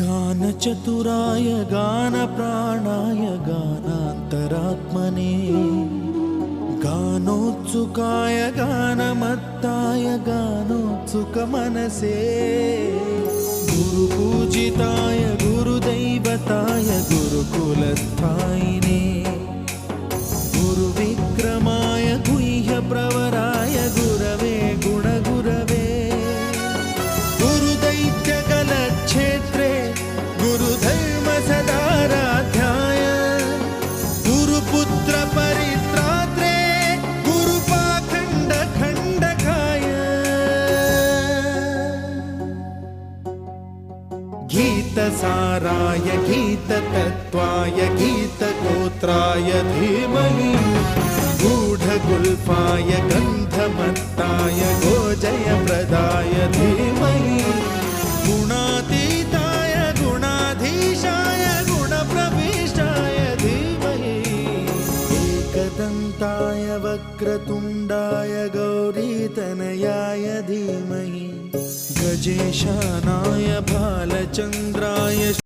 गानचतुराय गानप्राणाय गानान्तरात्मने गानोत्सुकाय गानमत्ताय गानोत्सुकमनसे गुरुपूजिताय गुरुदैवताय गुरुकुलस्थायिने गुरुविक्रमाय गुह्यप्रवराय गुरवे गुणगुरवे गुरुदैत्यकलक्षेत्रे गुरुधर्मसदाराध्याय गुरुपुत्रपरित्रात्रे गुरुपाखण्डखण्डकाय गीतसाराय गीततत्त्वाय गीतगोत्राय धीमहि गूढगुल्फाय गन्धमत्ताय गोजयप्रदाय धीमहि गुणातीताय गुणाधीशाय गुणप्रविष्टाय धीमहि एकदन्ताय वक्रतुण्डाय गौरीतनयाय धीमहि गजेशानाय भालचन्द्राय